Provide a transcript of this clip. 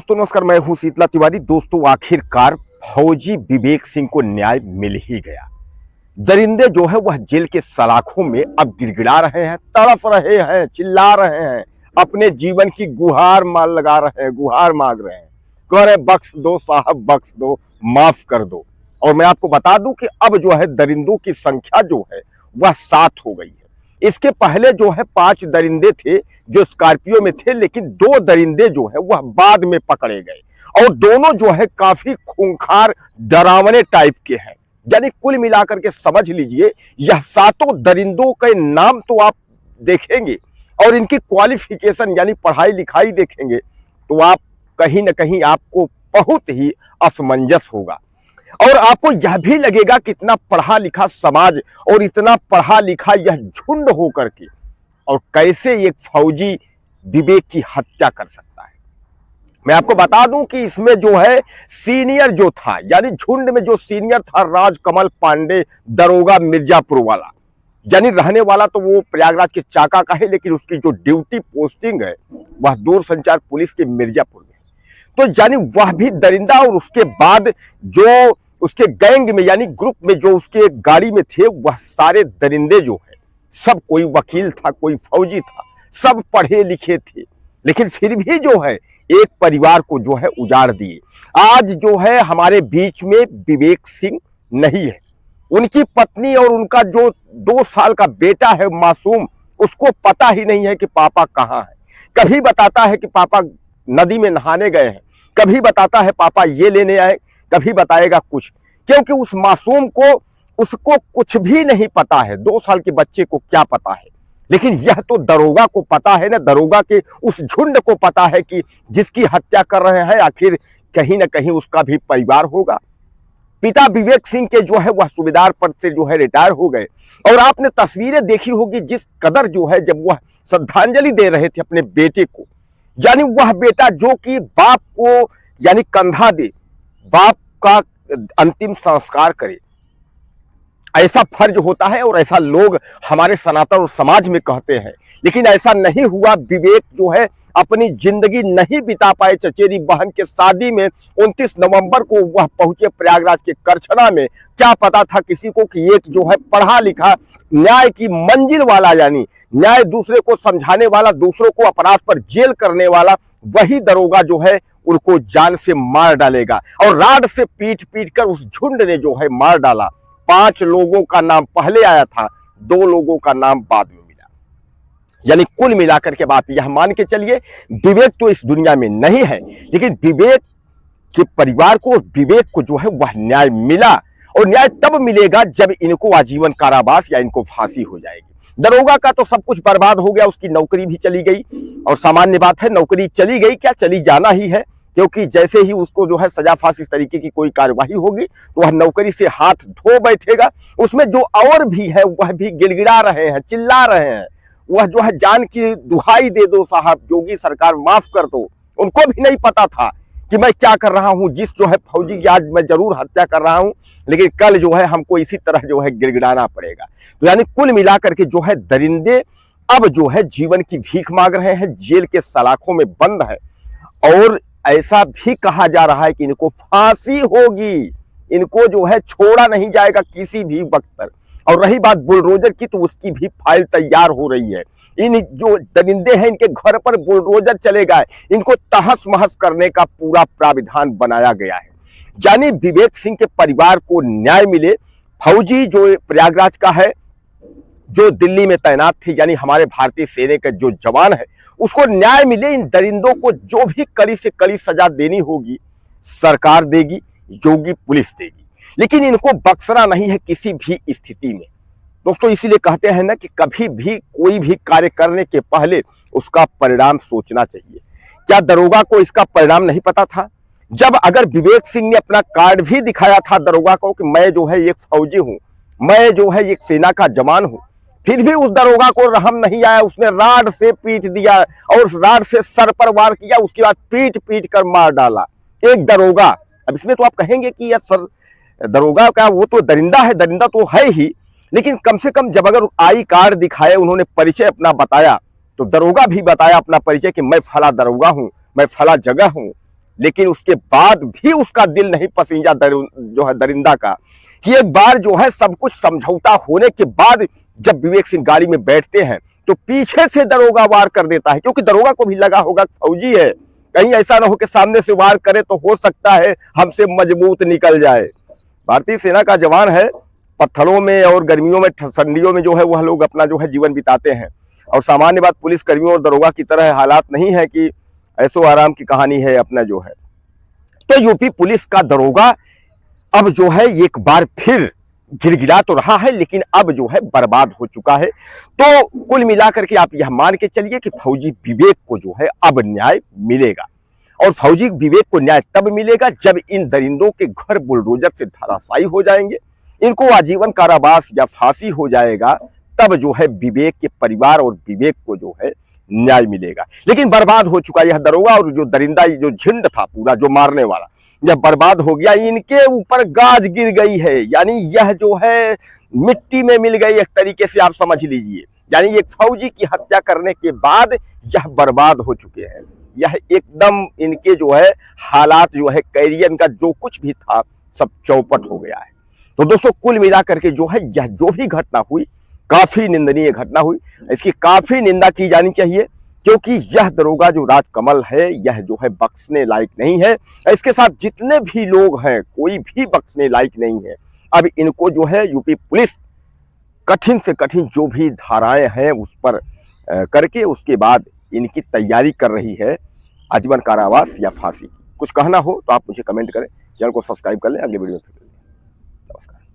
दोस्तों नमस्कार, मैं हूं शीतला तिवारी। दोस्तों आखिरकार फौजी विवेक सिंह को न्याय मिल ही गया। दरिंदे जो है वह जेल के सलाखों में अब गिड़गिड़ा रहे हैं, तड़फ रहे हैं, चिल्ला रहे हैं, अपने जीवन की गुहार मार लगा रहे हैं, गुहार मांग रहे हैं, कह रहे हैं बख्श दो साहब, बख्श दो, माफ कर दो। और मैं आपको बता दूं कि अब जो है दरिंदों की संख्या जो है वह 7 हो गई है। इसके पहले जो है 5 दरिंदे थे जो स्कॉर्पियो में थे, लेकिन 2 दरिंदे जो है वह बाद में पकड़े गए और दोनों जो है काफी खूंखार डरावने टाइप के हैं। यानी कुल मिलाकर के समझ लीजिए यह 7 दरिंदों के नाम तो आप देखेंगे और इनकी क्वालिफिकेशन यानी पढ़ाई लिखाई देखेंगे तो आप कहीं ना कहीं आपको बहुत ही असमंजस होगा और आपको यह भी लगेगा कि इतना पढ़ा लिखा समाज और इतना पढ़ा लिखा यह झुंड होकर के और कैसे एक फौजी विवेक की हत्या कर सकता है। मैं आपको बता दूं कि इसमें जो है सीनियर जो था यानी झुंड में जो सीनियर था राजकमल पांडे, दरोगा मिर्जापुर वाला, यानी रहने वाला तो वो प्रयागराज के चाका का है, लेकिन उसकी जो ड्यूटी पोस्टिंग है वह दूरसंचार पुलिस के मिर्जापुर में। तो यानी वह भी दरिंदा और उसके बाद जो उसके गैंग में यानी ग्रुप में जो उसके गाड़ी में थे वह सारे दरिंदे जो है सब, कोई वकील था, कोई फौजी था, सब पढ़े लिखे थे, लेकिन फिर भी जो है एक परिवार को जो है उजाड़ दिए। आज जो है हमारे बीच में विवेक सिंह नहीं है, उनकी पत्नी और उनका जो 2 साल का बेटा है मासूम, उसको पता ही नहीं है कि पापा कहाँ है। कभी बताता है कि पापा नदी में नहाने गए हैं, कभी बताता है पापा ये लेने आए, कभी बताएगा कुछ, क्योंकि उस मासूम को उसको कुछ भी नहीं पता है। 2 साल के बच्चे को क्या पता है, लेकिन यह तो दरोगा को पता है ना, दरोगा के उस झुंड को पता है कि जिसकी हत्या कर रहे हैं आखिर कहीं ना कहीं उसका भी परिवार होगा। पिता विवेक सिंह के जो है वह सूबेदार पद से जो है रिटायर हो गए और आपने तस्वीरें देखी होगी जिस कदर जो है जब वह श्रद्धांजलि दे रहे थे अपने बेटे को, यानी वह बेटा जो कि बाप को यानी कंधा दे, बाप का अंतिम संस्कार करे, ऐसा फर्ज होता है और ऐसा लोग हमारे सनातन और समाज में कहते हैं, लेकिन ऐसा नहीं हुआ। विवेक जो है अपनी जिंदगी नहीं बिता पाए। चचेरी बहन के शादी में 29 नवंबर को वह पहुंचे प्रयागराज के करछना में। क्या पता था किसी को कि एक जो है पढ़ा लिखा न्याय की मंजिल वाला, यानी न्याय दूसरे को समझाने वाला, दूसरों को अपराध पर जेल करने वाला, वही दरोगा जो है उनको जान से मार डालेगा। और राड से पीट पीट कर उस झुंड ने जो है मार डाला। 5 लोगों का नाम पहले आया था, 2 लोगों का नाम बाद में मिला। यानी कुल मिलाकर के आप यह मान के चलिए विवेक तो इस दुनिया में नहीं है, लेकिन विवेक के परिवार को, विवेक को जो है वह न्याय मिला। और न्याय तब मिलेगा जब इनको आजीवन कारावास या इनको फांसी हो जाएगी। दरोगा का तो सब कुछ बर्बाद हो गया, उसकी नौकरी भी चली गई और सामान्य बात है, नौकरी चली गई, क्या चली जाना ही है, क्योंकि जैसे ही उसको जो है सजा फांसी इस तरीके की कोई कार्यवाही होगी तो वह नौकरी से हाथ धो बैठेगा। उसमें जो और भी है वह भी गिड़गिड़ा रहे हैं, चिल्ला रहे हैं, वह जो है जान की दुहाई दे दो साहब, योगी सरकार माफ कर दो। उनको भी नहीं पता था कि मैं क्या कर रहा हूं, जिस जो है फौजी की आज मैं जरूर हत्या कर रहा हूं, लेकिन कल जो है हमको इसी तरह जो है गिड़गिड़ाना पड़ेगा। तो यानी कुल मिलाकर के जो है दरिंदे अब जो है जीवन की भीख मांग रहे हैं, जेल के सलाखों में बंद है और ऐसा भी कहा जा रहा है कि इनको फांसी होगी, इनको जो है छोड़ा नहीं जाएगा किसी भी वक्त पर। और रही बात बुलडोजर की, तो उसकी भी फाइल तैयार हो रही है। इन जो दरिंदे हैं इनके घर पर बुलडोजर चलेगा, इनको तहस महस करने का पूरा प्राविधान बनाया गया है। यानी विवेक सिंह के परिवार को न्याय मिले। फौजी जो प्रयागराज का है, जो दिल्ली में तैनात थे, यानी हमारे भारतीय सेना का जो जवान है, उसको न्याय मिले। इन दरिंदों को जो भी कड़ी से कड़ी सजा देनी होगी सरकार देगी, योगी पुलिस देगी, लेकिन इनको बख्शना नहीं है किसी भी स्थिति में। दोस्तों इसीलिए कहते हैं ना कि कभी भी कोई भी कार्य करने के पहले उसका परिणाम सोचना चाहिए। क्या दरोगा को इसका परिणाम नहीं पता था? जब अगर विवेक सिंह ने अपना कार्ड भी दिखाया था दरोगा को कि मैं जो है एक फौजी हूं, मैं जो है एक सेना का जवान हूं, फिर भी उस दरोगा को रहम नहीं आया, उसने राड से पीट दिया और उस राड से सर पर वार किया, उसके बाद पीट पीट कर मार डाला एक दरोगा। अब इसमें तो आप कहेंगे कि यह सर दरोगा का वो तो दरिंदा है, दरिंदा तो है ही, लेकिन कम से कम जब अगर आई कार्ड दिखाए, उन्होंने परिचय अपना बताया, तो दरोगा भी बताया अपना परिचय कि मैं फला दरोगा हूं, मैं फला जगह हूं, लेकिन उसके बाद भी उसका दिल नहीं पसीजा जो है दरिंदा का, कि एक बार जो है सब कुछ समझौता होने के बाद जब विवेक सिंह गाड़ी में बैठते हैं तो पीछे से दरोगा वार कर देता है, क्योंकि दरोगा को भी लगा होगा फौजी है, कहीं ऐसा ना हो कि सामने से वार करे तो हो सकता है हमसे मजबूत निकल जाए। भारतीय सेना का जवान है, पत्थरों में और गर्मियों में ठंडियों में जो है वह लोग अपना जो है जीवन बिताते हैं, और सामान्य बात पुलिस कर्मियों और दरोगा की तरह हालात नहीं है कि ऐसो आराम की कहानी है अपना जो है। तो यूपी पुलिस का दरोगा अब जो है एक बार फिर गिड़गिड़ा तो रहा है, लेकिन अब जो है बर्बाद हो चुका है। तो कुल मिलाकर के आप यह मान के चलिए कि फौजी विवेक को जो है अब न्याय मिलेगा, और फौजी विवेक को न्याय तब मिलेगा जब इन दरिंदों के घर बुलडोजर से धराशायी हो जाएंगे, इनको आजीवन कारावास या फांसी हो जाएगा, तब जो है विवेक के परिवार और विवेक को जो है न्याय मिलेगा। लेकिन बर्बाद हो चुका यह दरोगा, और जो दरिंदा जो झुंड था पूरा जो मारने वाला, यह बर्बाद हो गया, इनके ऊपर गाज गिर गई है, यानी यह जो है मिट्टी में मिल गई एक तरीके से आप समझ लीजिए। यानी एक फौजी की हत्या करने के बाद यह बर्बाद हो चुके हैं, यह एकदम इनके जो है हालात जो है कैरियर का जो कुछ भी था सब चौपट हो गया है। तो दोस्तों कुल मिलाकर के जो है यह जो भी घटना हुई काफी निंदनीय घटना हुई, इसकी काफी निंदा की जानी चाहिए, क्योंकि यह दरोगा जो राजकमल है यह जो है बख्शने लायक नहीं है। इसके साथ जितने भी लोग हैं कोई भी बख्शने लायक नहीं है। अब इनको जो है यूपी पुलिस कठिन से कठिन जो भी धाराएं हैं उस पर करके उसके बाद इनकी तैयारी कर रही है आजीवन कारावास या फांसी की। कुछ कहना हो तो आप मुझे कमेंट करें, चैनल को सब्सक्राइब कर लें, अगले वीडियो में फिर मिलते हैं। नमस्कार।